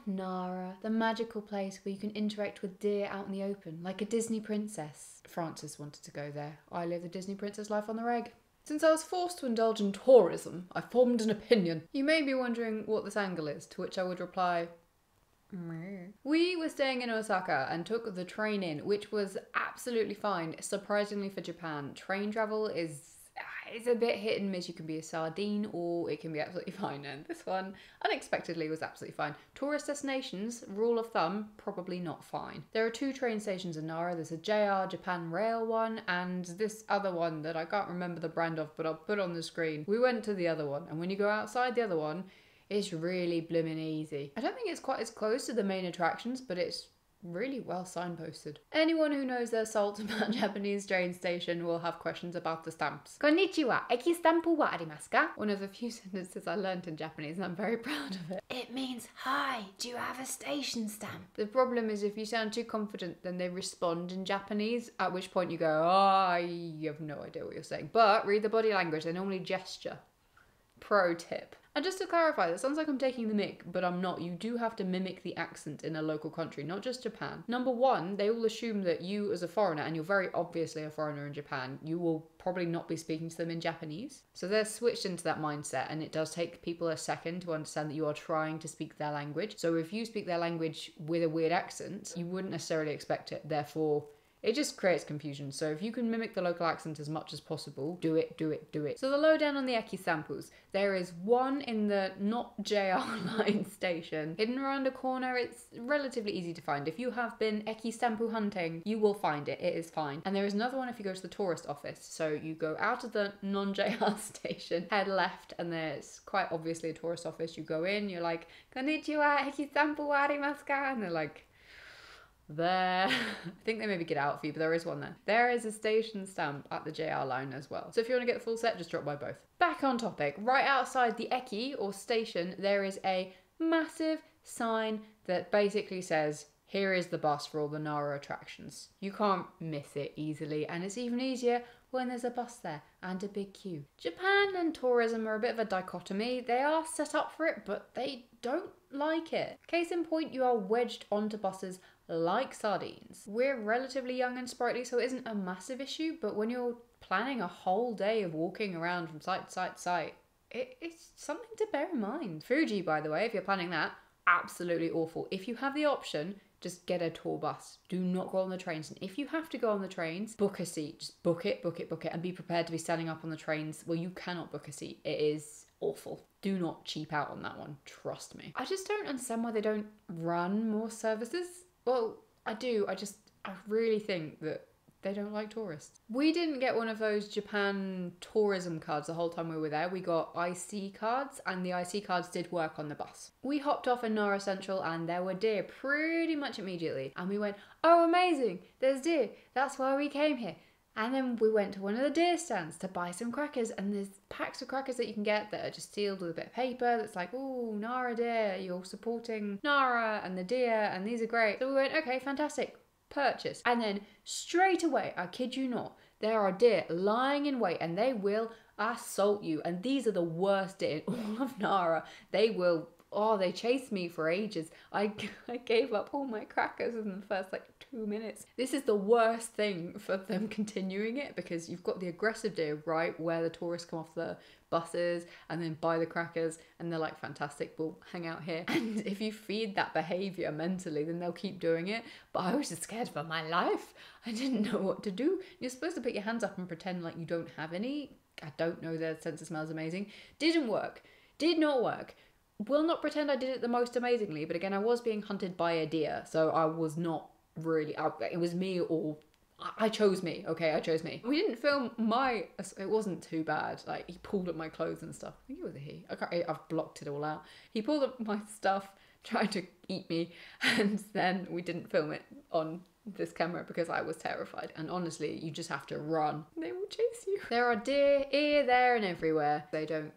Nara, the magical place where you can interact with deer out in the open, like a Disney princess. Francis wanted to go there. I live the Disney princess life on the reg. Since I was forced to indulge in tourism, I formed an opinion. You may be wondering what this angle is, to which I would reply, meh. We were staying in Osaka and took the train in, which was absolutely fine, surprisingly for Japan. Train travel is it's a bit hit and miss. You can be a sardine or it can be absolutely fine, and this one unexpectedly was absolutely fine. Tourist destinations, rule of thumb, probably not fine. There are 2 train stations in Nara. There's a JR Japan Rail one and this other one that I can't remember the brand of, but I'll put on the screen. We went to the other one, and when you go outside the other one, it's really blimmin' easy. I don't think it's quite as close to the main attractions, but it's really well signposted. Anyone who knows their salt about Japanese train station will have questions about the stamps. Konnichiwa, eki stampu wa arimasu ka? One of the few sentences I learned in Japanese, and I'm very proud of it. It means, hi, do you have a station stamp? The problem is if you sound too confident, then they respond in Japanese, at which point you go, oh, I have no idea what you're saying. But read the body language, they normally gesture. Pro tip. And just to clarify, that sounds like I'm taking the mick, but I'm not. You do have to mimic the accent in a local country, not just Japan. Number one, they all assume that you as a foreigner, and you're very obviously a foreigner in Japan, you will probably not be speaking to them in Japanese. So they're switched into that mindset, and it does take people a second to understand that you are trying to speak their language. So if you speak their language with a weird accent, you wouldn't necessarily expect it. Therefore, it just creates confusion. So if you can mimic the local accent as much as possible, do it, do it, do it. So the lowdown on the eki samples. There is one in the not JR line station. Hidden around a corner, it's relatively easy to find. If you have been eki sample hunting, you will find it. It is fine. And there is another one if you go to the tourist office. So you go out of the non-JR station, head left, and there's quite obviously a tourist office. You go in, you're like, konnichiwa, eki sample wa arimasu ka? And they're like, there. I think they maybe get out for you, but there is one there. There is a station stamp at the JR line as well. So if you want to get the full set, just drop by both. Back on topic, right outside the eki or station, there is a massive sign that basically says, here is the bus for all the Nara attractions. You can't miss it easily, and it's even easier when there's a bus there and a big queue. Japan and tourism are a bit of a dichotomy. They are set up for it, but they don't like it. Case in point, you are wedged onto buses like sardines. We're relatively young and sprightly, so it isn't a massive issue, but when you're planning a whole day of walking around from site to site to site, it's something to bear in mind. Fuji, by the way, if you're planning that, absolutely awful. If you have the option, just get a tour bus. Do not go on the trains. And if you have to go on the trains, book a seat. Just book it, book it, book it, and be prepared to be standing up on the trains where you cannot book a seat. It is awful. Do not cheap out on that one. Trust me. I just don't understand why they don't run more services. Well, I do. I really think that they don't like tourists. We didn't get one of those Japan tourism cards the whole time we were there. We got IC cards, and the IC cards did work on the bus. We hopped off in Nara Central and there were deer pretty much immediately. And we went, oh, amazing, there's deer. That's why we came here. And then we went to one of the deer stands to buy some crackers, and there's packs of crackers that you can get that are just sealed with a bit of paper that's like, ooh, Nara deer, you're supporting Nara and the deer, and these are great. So we went, okay, fantastic, purchase. And then straight away, I kid you not, there are deer lying in wait, and they will assault you. And these are the worst deer in all of Nara. They will, oh, they chased me for ages. I gave up all my crackers in the first 2 minutes. This is the worst thing for them continuing it, because you've got the aggressive deer right where the tourists come off the buses and then buy the crackers, and they're like, fantastic, we'll hang out here. And if you feed that behavior mentally, then they'll keep doing it. But I was just scared for my life. I didn't know what to do. You're supposed to put your hands up and pretend like you don't have any. I don't know, their sense of smell is amazing. Didn't work. Did not work. Will not pretend I did it the most amazingly, but again, I was being hunted by a deer, so I was not really, it was me, or I chose me. Okay, I chose me. We didn't film it wasn't too bad. He pulled up my clothes and stuff. I think it was a he. I've blocked it all out. He pulled up my stuff, tried to eat me, and then we didn't film it on this camera because I was terrified. And honestly, you just have to run. They will chase you. There are deer here, there, and everywhere. They don't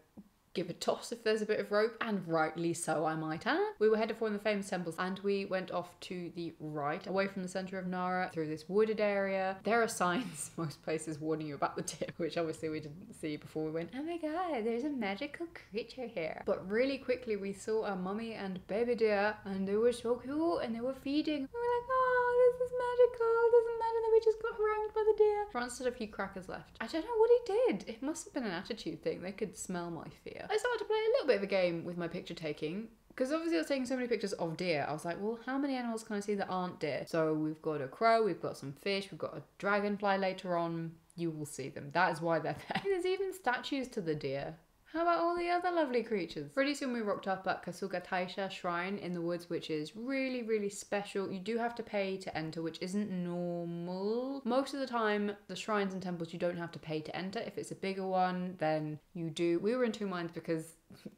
give a toss if there's a bit of rope, and rightly so, I might add. We were headed for one of the famous temples, and we went off to the right, away from the centre of Nara, through this wooded area. There are signs, most places, warning you about the deer, which obviously we didn't see before we went, oh my god, there's a magical creature here. But really quickly we saw a mummy and baby deer, and they were so cute, and they were feeding. We were like, oh, this is magical, it doesn't matter that we just got harangued by the deer. France had a few crackers left. I don't know what he did. It must have been an attitude thing. They could smell my fear. I started to play a little bit of a game with my picture taking, because obviously I was taking so many pictures of deer. I was like, well, how many animals can I see that aren't deer? So we've got a crow, we've got some fish, we've got a dragonfly later on. You will see them. That is why they're there. There's even statues to the deer. How about all the other lovely creatures? Pretty soon we rocked up at Kasuga Taisha Shrine in the woods, which is really, really special. You do have to pay to enter, which isn't normal. Most of the time, the shrines and temples, you don't have to pay to enter. If it's a bigger one, then you do. We were in two minds because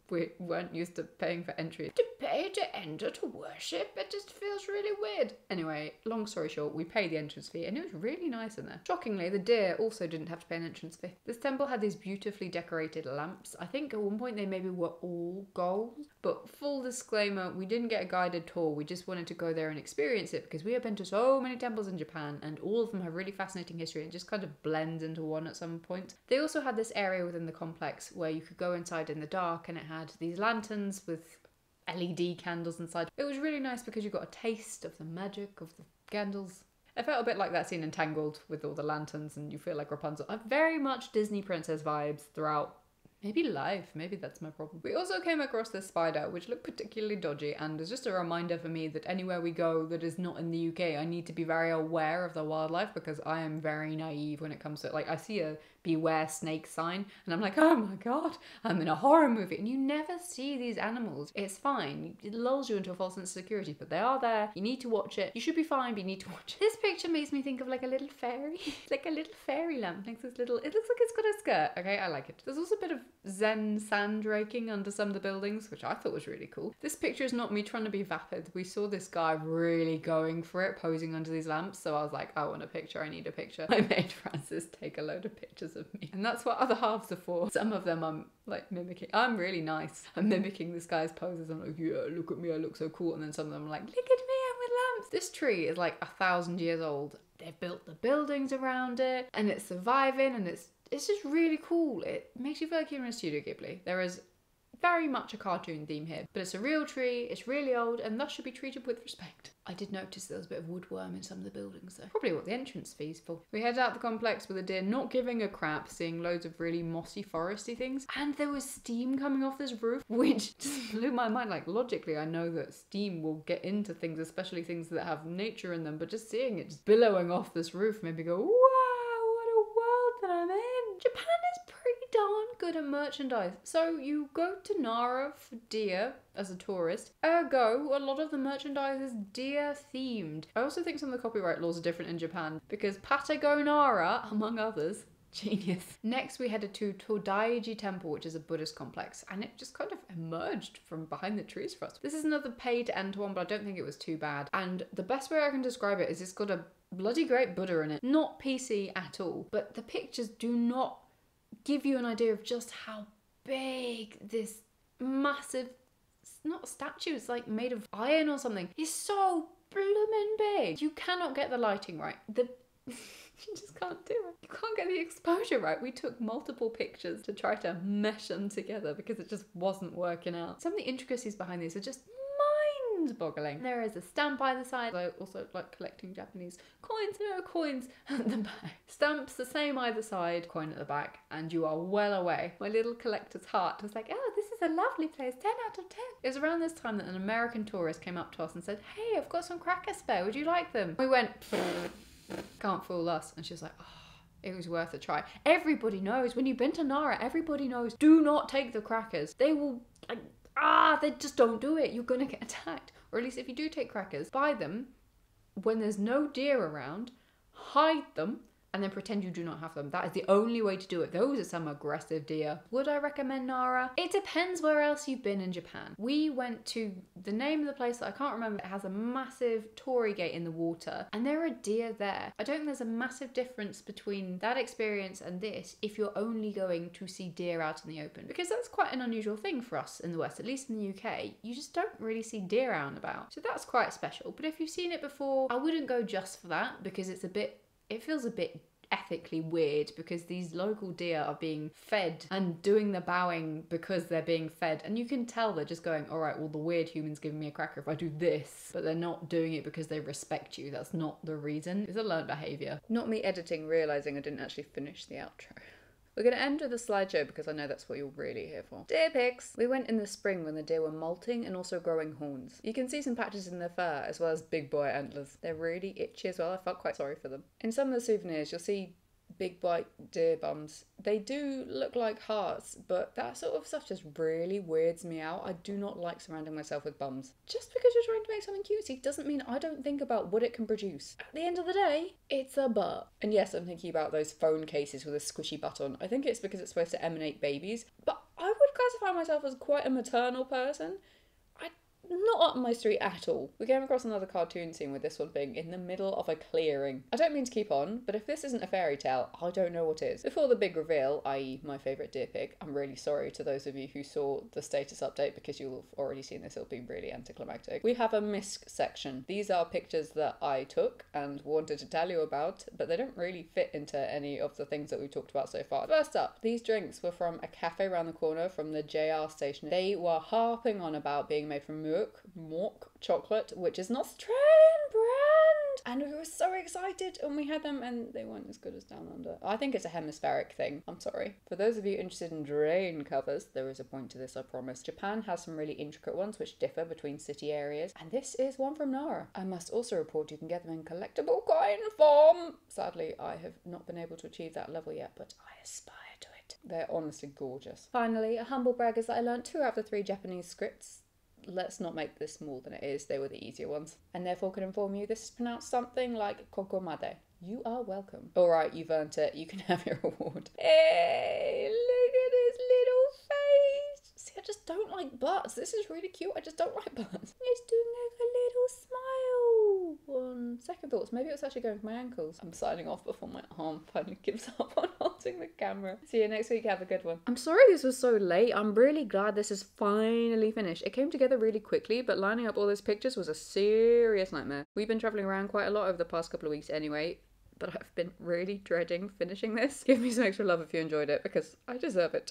we weren't used to paying for entry. To pay to enter to worship, it just feels really weird. Anyway, long story short, we paid the entrance fee and it was really nice in there. Shockingly, the deer also didn't have to pay an entrance fee. This temple had these beautifully decorated lamps. I think at one point they maybe were all gold, but full disclaimer, we didn't get a guided tour. We just wanted to go there and experience it because we have been to so many temples in Japan and all of them have really fascinating history and just kind of blends into one at some point. They also had this area within the complex where you could go inside in the dark and it had these lanterns with LED candles inside. It was really nice because you got a taste of the magic of the candles. I felt a bit like that scene in Tangled with all the lanterns and you feel like Rapunzel. I have very much Disney princess vibes throughout. Maybe life, maybe that's my problem. We also came across this spider, which looked particularly dodgy, and it's just a reminder for me that anywhere we go that is not in the UK, I need to be very aware of the wildlife because I am very naive when it comes to it. Like, I see a beware snake sign, and I'm like, oh my god, I'm in a horror movie, and you never see these animals. It's fine. It lulls you into a false sense of security, but they are there. You need to watch it. You should be fine, but you need to watch it. This picture makes me think of like a little fairy. It's like a little fairy lamp. It looks like it's got a skirt. Okay, I like it. There's also a bit of Zen sand raking under some of the buildings, which I thought was really cool. This picture is not me trying to be vapid. We saw this guy really going for it, posing under these lamps, so I was like, I want a picture, I need a picture. I made Francis take a load of pictures of me, and that's what other halves are for. Some of them I'm like mimicking. I'm really nice. I'm mimicking this guy's poses. I'm like, yeah, look at me, I look so cool. And then some of them are like, look at me, I'm with lamps. This tree is like 1,000 years old. They've built the buildings around it and it's surviving and it's just really cool. It makes you feel like you're in a Studio Ghibli. There is very much a cartoon theme here, but it's a real tree, it's really old, and thus should be treated with respect. I did notice there was a bit of woodworm in some of the buildings though. Probably what the entrance fee's for. We headed out the complex with a deer not giving a crap, seeing loads of really mossy foresty things, and there was steam coming off this roof, which just blew my mind. Like, logically I know that steam will get into things, especially things that have nature in them, but just seeing it just billowing off this roof made me go, wow, what a world that I'm in. Japan is pretty darn good at merchandise. So you go to Nara for deer as a tourist, ergo a lot of the merchandise is deer themed. I also think some of the copyright laws are different in Japan because Patagonara, among others, genius. Next we headed to Todaiji Temple, which is a Buddhist complex, and it just kind of emerged from behind the trees for us. This is another pay to enter one, but I don't think it was too bad. And the best way I can describe it is it's got a bloody great Buddha in it. Not PC at all, but the pictures do not give you an idea of just how big this massive, not statue, it's like made of iron or something. It's so bloomin' big. You cannot get the lighting right. You just can't do it. You can't get the exposure right. We took multiple pictures to try to mesh them together because it just wasn't working out. Some of the intricacies behind these are just mind-boggling. There is a stamp either side. I also like collecting Japanese coins. No coins at the back. Stamps the same either side, coin at the back, and you are well away. My little collector's heart was like, oh, this is a lovely place, 10 out of 10. It was around this time that an American tourist came up to us and said, hey, I've got some crackers spare, would you like them? We went, can't fool us. And she was like, oh, it was worth a try. Everybody knows, when you've been to Nara, everybody knows, do not take the crackers. They will, they just don't do it. You're gonna get attacked. Or at least if you do take crackers, buy them when there's no deer around, hide them, and then pretend you do not have them. That is the only way to do it. Those are some aggressive deer. Would I recommend Nara? It depends where else you've been in Japan. We went to the name of the place that I can't remember. It has a massive torii gate in the water, and there are deer there. I don't think there's a massive difference between that experience and this if you're only going to see deer out in the open, because that's quite an unusual thing for us in the West, at least in the UK. You just don't really see deer out and about. So that's quite special. But if you've seen it before, I wouldn't go just for that, because it feels a bit ethically weird, because these local deer are being fed and doing the bowing because they're being fed, and you can tell they're just going, all right, well, the weird human's giving me a cracker if I do this, but they're not doing it because they respect you. That's not the reason. It's a learned behavior. Not me editing, realizing I didn't actually finish the outro. We're going to end with a slideshow because I know that's what you're really here for. Deer pics! We went in the spring when the deer were molting and also growing horns. You can see some patches in their fur as well as big boy antlers. They're really itchy as well. I felt quite sorry for them. In some of the souvenirs, you'll see big white deer bums. They do look like hearts, but that sort of stuff just really weirds me out. I do not like surrounding myself with bums. Just because you're trying to make something cutesy doesn't mean I don't think about what it can produce. At the end of the day, it's a butt. And yes, I'm thinking about those phone cases with a squishy butt on. I think it's because it's supposed to emanate babies, but I would classify myself as quite a maternal person. Not up my street at all. We came across another cartoon scene with this one being in the middle of a clearing. I don't mean to keep on, but if this isn't a fairy tale, I don't know what is. Before the big reveal, i.e. my favourite deer pig, I'm really sorry to those of you who saw the status update because you'll have already seen this, it'll be really anticlimactic. We have a misc section. These are pictures that I took and wanted to tell you about, but they don't really fit into any of the things that we've talked about so far. First up, these drinks were from a cafe around the corner from the JR station. They were harping on about being made from Mork chocolate, which is an Australian brand, and we were so excited when we had them, and they weren't as good as down under. I think it's a hemispheric thing. I'm sorry. For those of you interested in drain covers, there is a point to this, I promise. Japan has some really intricate ones which differ between city areas, and this is one from Nara. I must also report you can get them in collectible coin form. Sadly, I have not been able to achieve that level yet, but I aspire to it. They're honestly gorgeous. Finally, a humble brag is that I learned 2 out of the 3 Japanese scripts. Let's not make this more than it is. They were the easier ones. And therefore can inform you this is pronounced something like kokomade. You are welcome. Alright, you've earned it. You can have your award. Hey, look at his little face. See, I just don't like butts. This is really cute. I just don't like butts. It's doing like a little smile. On second thoughts, maybe it was actually going for my ankles. I'm signing off before my arm finally gives up on holding the camera. See you next week. Have a good one. I'm sorry this was so late. I'm really glad this is finally finished. It came together really quickly, but lining up all those pictures was a serious nightmare. We've been travelling around quite a lot over the past couple of weeks anyway, but I've been really dreading finishing this. Give me some extra love if you enjoyed it, because I deserve it.